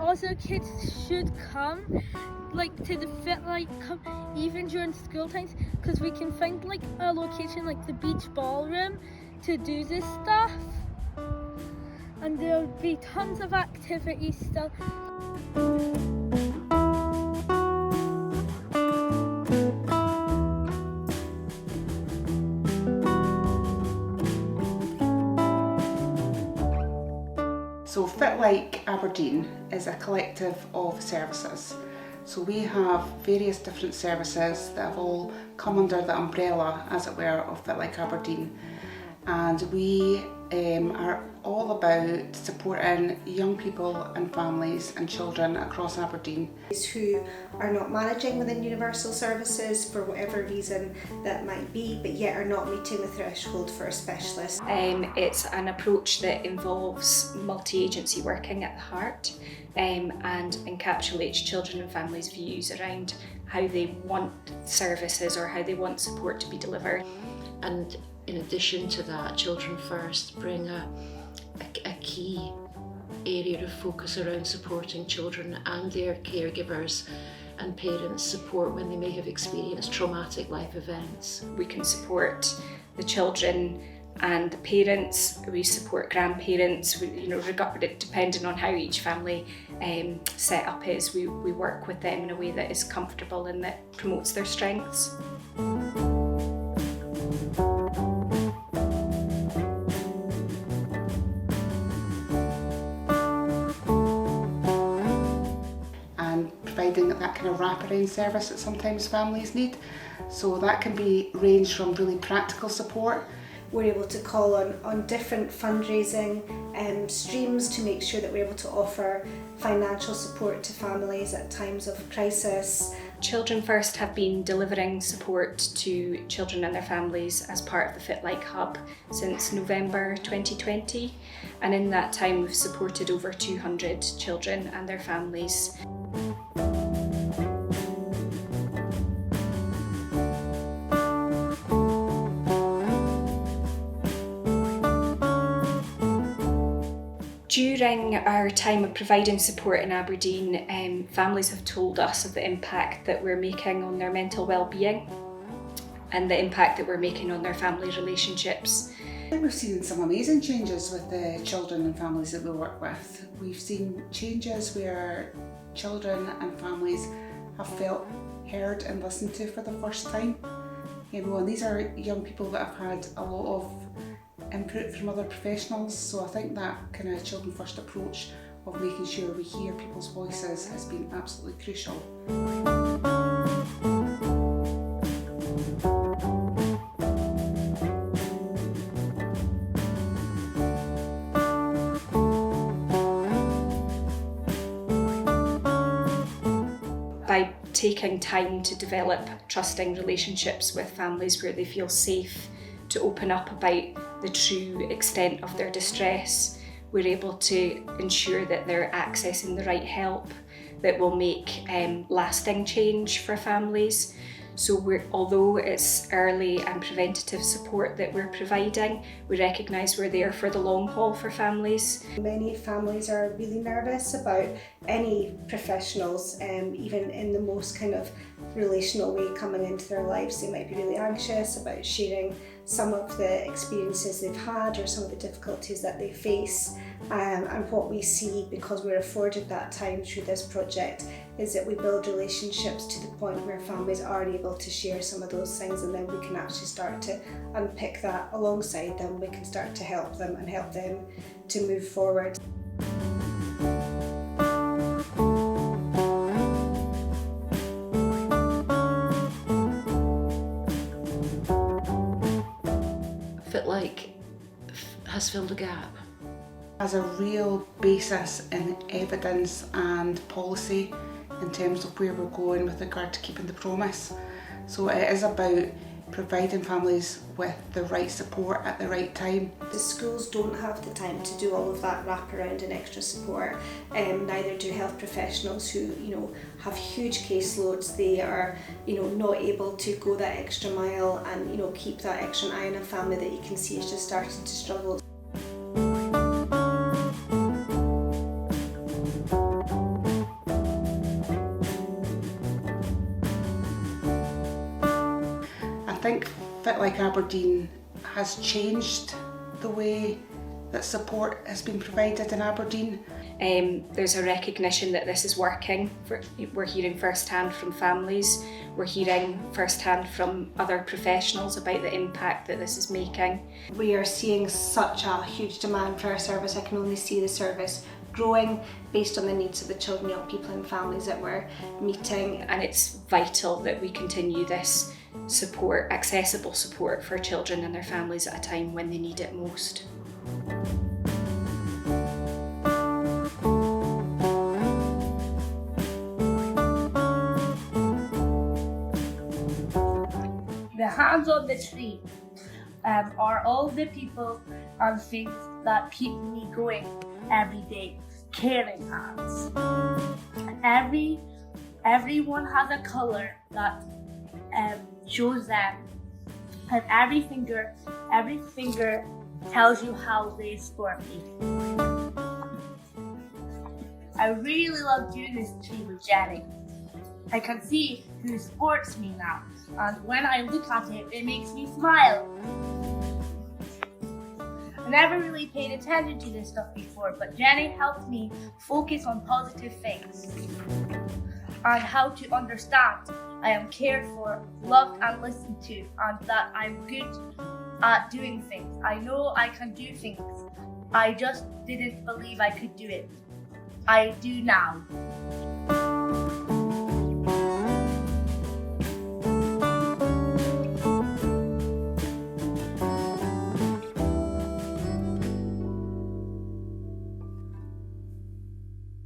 Also, kids should come, like, to the Fit Like Cup even during school times, because we can find like a location like the beach ballroom to do this stuff, and there'll be tons of activities still. So Fit Like Aberdeen is a collective of services. So we have various different services that have all come under the umbrella, as it were, of Fit Like Aberdeen. And we are all about supporting young people and families and children across Aberdeen who are not managing within universal services for whatever reason that might be, but yet are not meeting the threshold for a specialist. It's an approach that involves multi-agency working at the heart and encapsulates children and families' views around how they want services or how they want support to be delivered. And in addition to that, Children First bring a key area of focus around supporting children and their caregivers and parents support when they may have experienced traumatic life events. We can support the children and the parents, we support grandparents, depending on how each family set up is, we work with them in a way that is comfortable and that promotes their strengths. Providing that kind of wraparound service that sometimes families need. So that can be range from really practical support. We're able to call on different fundraising streams to make sure that we're able to offer financial support to families at times of crisis. Children First have been delivering support to children and their families as part of the Fit Like Hub since November 2020, and in that time we've supported over 200 children and their families. During our time of providing support in Aberdeen, families have told us of the impact that we're making on their mental well-being and the impact that we're making on their family relationships. We've seen some amazing changes with the children and families that we work with. We've seen changes where children and families have felt heard and listened to for the first time. And these are young people that have had a lot of input from other professionals, so I think that kind of Children First approach of making sure we hear people's voices has been absolutely crucial. By taking time to develop trusting relationships with families where they feel safe to open up about the true extent of their distress, we're able to ensure that they're accessing the right help that will make lasting change for families. So although it's early and preventative support that we're providing, we recognise we're there for the long haul for families. Many families are really nervous about any professionals, even in the most kind of relational way coming into their lives. They might be really anxious about sharing some of the experiences they've had or some of the difficulties that they face. And what we see, because we're afforded that time through this project, is that we build relationships to the point where families are able to share some of those things, and then we can actually start to unpick that alongside them. We can start to help them and help them to move forward. Fit Like has filled a gap. Has a real basis in evidence and policy in terms of where we're going with regard to keeping the promise. So it is about providing families with the right support at the right time. The schools don't have the time to do all of that wraparound and extra support, neither do health professionals who have huge caseloads. They are not able to go that extra mile and keep that extra eye on a family that you can see is just starting to struggle. Fit Like Aberdeen has changed the way that support has been provided in Aberdeen. There's a recognition that this is working. We're hearing firsthand from families, we're hearing firsthand from other professionals about the impact that this is making. We are seeing such a huge demand for our service. I can only see the service growing based on the needs of the children, young people and families that we're meeting. And it's vital that we continue this support, accessible support for children and their families at a time when they need it most. The hands on the tree are all the people and things that keep me going every day. Caring hands. Everyone has a colour that shows them, and every finger tells you how they support me. I really love doing this tree with Jenny. I can see who supports me now, and when I look at it, it makes me smile. I never really paid attention to this stuff before, but Jenny helped me focus on positive things and how to understand I am cared for, loved and listened to, and that I'm good at doing things. I know I can do things. I just didn't believe I could do it. I do now.